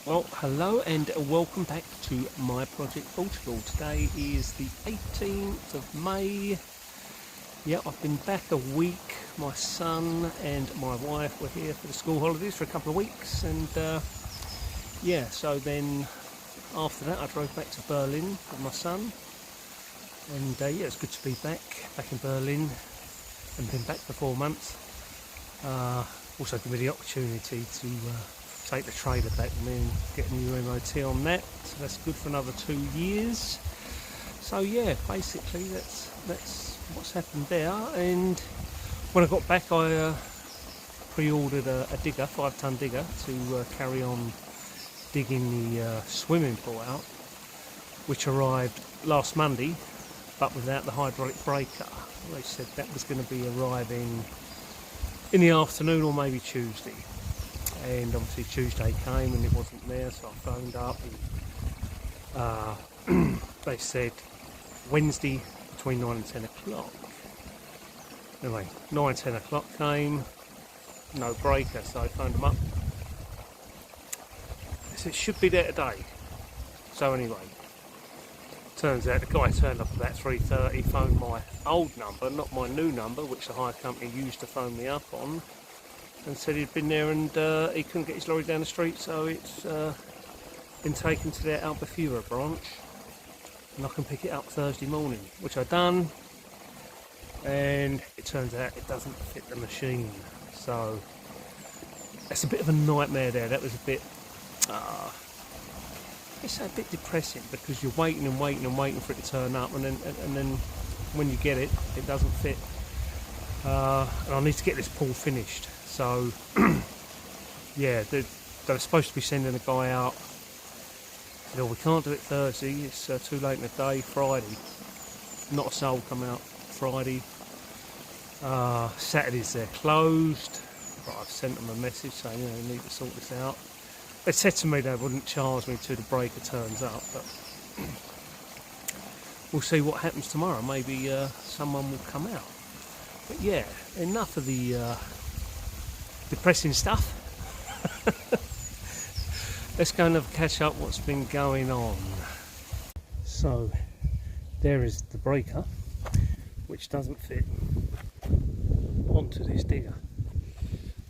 Well, hello and welcome back to my Project Portugal. Today is the 18th of May. Yeah, I've been back a week. My son and my wife were here for the school holidays for a couple of weeks, and yeah, so then after that I drove back to Berlin with my son, and yeah, it's good to be back in Berlin and been back for 4 months. Also give me the opportunity to take the trailer back with me and get a new MOT on that, so that's good for another 2 years. So yeah, basically that's what's happened there. And when I got back, I pre-ordered a digger, 5-ton digger, to carry on digging the swimming pool out, which arrived last Monday, but without the hydraulic breaker. They said that was going to be arriving in the afternoon or maybe Tuesday. And obviously Tuesday came and it wasn't there, so I phoned up and they said Wednesday between 9 and 10 o'clock. Anyway, 9-10 o'clock came, no breaker, so I phoned them up. They said it should be there today. So anyway, turns out the guy turned up about 3:30, phoned my old number, not my new number, which the hire company used to phone me up on, and said he'd been there and he couldn't get his lorry down the street, so it's been taken to their Albufeira branch and I can pick it up Thursday morning, which I've done, and it turns out it doesn't fit the machine, so it's a bit of a nightmare there. That was a bit it's a bit depressing because you're waiting and waiting and waiting for it to turn up, and then when you get it, it doesn't fit. And I need to get this pool finished. So yeah, they're supposed to be sending a guy out. You know, we can't do it Thursday, it's too late in the day. Friday, not a soul come out Friday. Saturdays they're closed. But I've sent them a message saying, you know, you need to sort this out. They said to me they wouldn't charge me till the breaker turns up, but we'll see what happens tomorrow. Maybe someone will come out. But yeah, enough of the depressing stuff. Let's go and have a catch up what's been going on. So there is the breaker, which doesn't fit onto this digger.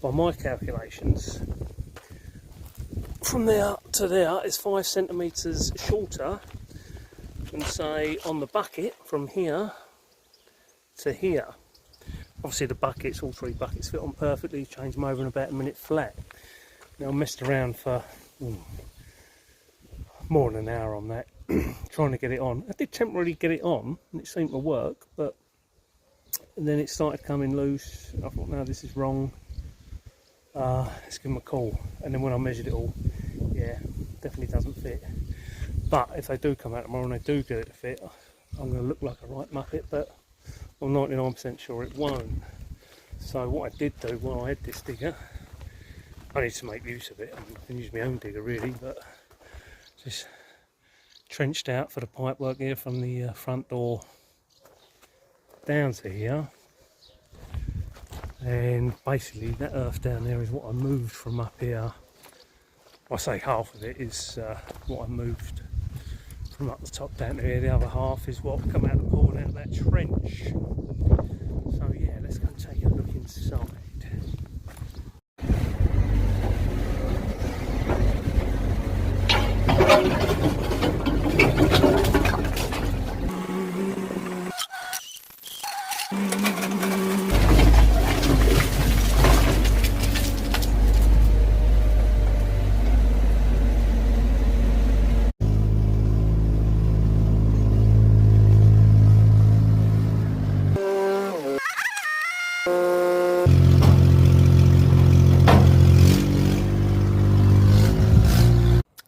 By my calculations, from there to there is 5 centimetres shorter than, say, on the bucket from here to here. Obviously the buckets, all 3 buckets fit on perfectly, change them over in about a minute flat. Now I messed around for more than an hour on that, trying to get it on. I did temporarily get it on and it seemed to work, but then it started coming loose. I thought, no, this is wrong. Let's give them a call. And then when I measured it all, yeah, definitely doesn't fit. But if they do come out tomorrow and they do get it to fit, I'm going to look like a right muppet, but I'm 99% sure it won't. So what I did do while I had this digger, I need to make use of it. I can use my own digger really, but just trenched out for the pipe work here from the front door down to here. And basically that earth down there is what I moved from up here. I say half of it is what I moved from up the top down to here. The other half is what come out the pool and out of that trench. So yeah, let's go and take a look inside.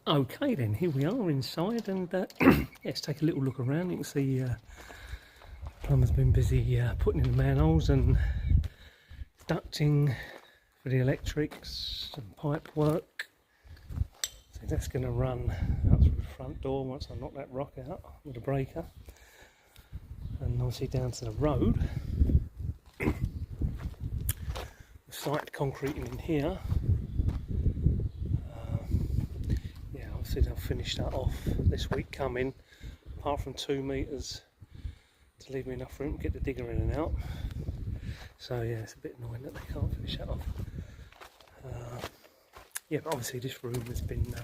Okay then, here we are inside, and let's take a little look around. You can see plumber's been busy putting in the manholes and ducting for the electrics and pipe work. So that's going to run out through the front door once I knock that rock out with a breaker, and obviously down to the road. Site concreting in here. obviously they'll finish that off this week coming, apart from 2 metres to leave me enough room to get the digger in and out. So yeah, it's a bit annoying that they can't finish that off. Yeah, but obviously this room has been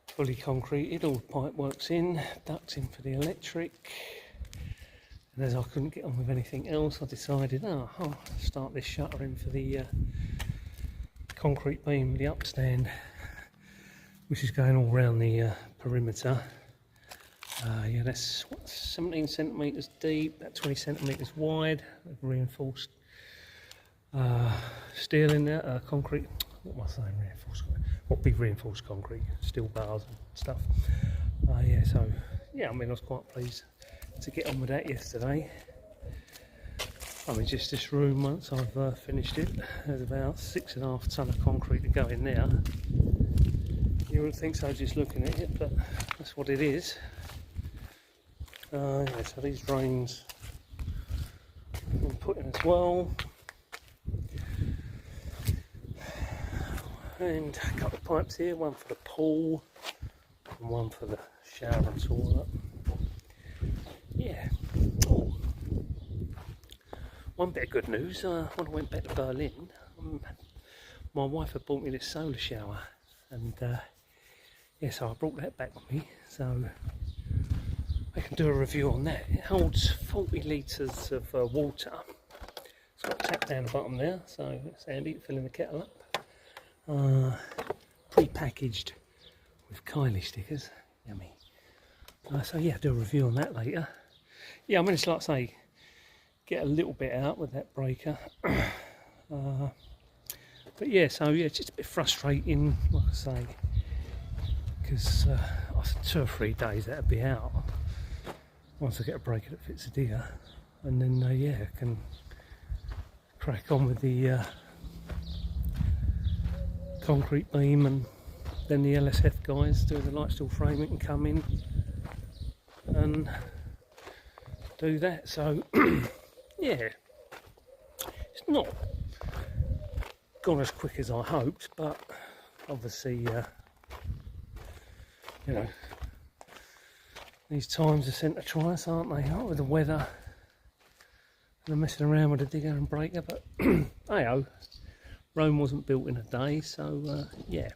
fully concreted, all the pipe works in, ducts in for the electric. And as I couldn't get on with anything else, I decided, I'll start this shuttering for the concrete beam, the upstand, which is going all around the perimeter. Yeah, that's 17 centimetres deep, about 20 centimetres wide, reinforced steel in there, concrete. What am I saying? Reinforced? What big reinforced concrete? Steel bars and stuff. Yeah, so yeah, I mean, I was quite pleased to get on with that yesterday. I mean, just this room, once I've finished it, there's about 6.5 tonne of concrete to go in there. You wouldn't think so just looking at it, but that's what it is. Yeah, so these drains have been put in as well. And a couple of pipes here, one for the pool and one for the shower and toilet. Yeah. Oh. One bit of good news, when I went back to Berlin, my wife had bought me this solar shower, and yeah, so I brought that back with me, so I can do a review on that. It holds 40 litres of water. It's got a tap down the bottom there, so it's handy for filling the kettle up. Pre-packaged with Kylie stickers, yummy. So yeah, I'll do a review on that later. Yeah, I mean, it's like I say, get a little bit out with that breaker. But yeah, so yeah, it's just a bit frustrating, like I say, because after 2 or 3 days that'll be out. Once I get a breaker that fits the digger, and then yeah, I can crack on with the concrete beam, and then the LSF guys do the light steel framing and come in and do that. So yeah, it's not gone as quick as I hoped, but obviously you know, these times are sent to try us, aren't they? Not with the weather and I'm messing around with the digger and breaker, but hey-oh, Rome wasn't built in a day, so yeah.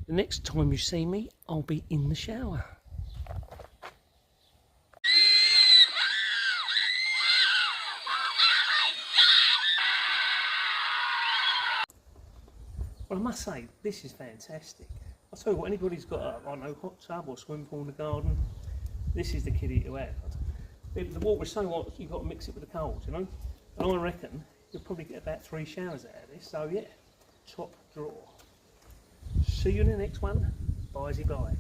The next time you see me, I'll be in the shower. Well, I must say, this is fantastic. I'll tell you what, anybody's got a, I don't know, hot tub or swimming pool in the garden, this is the kiddie to have. The water's so hot, you've got to mix it with the cold, you know? And I reckon you'll probably get about 3 showers out of this, so yeah, top drawer. See you in the next one. Bye-bye.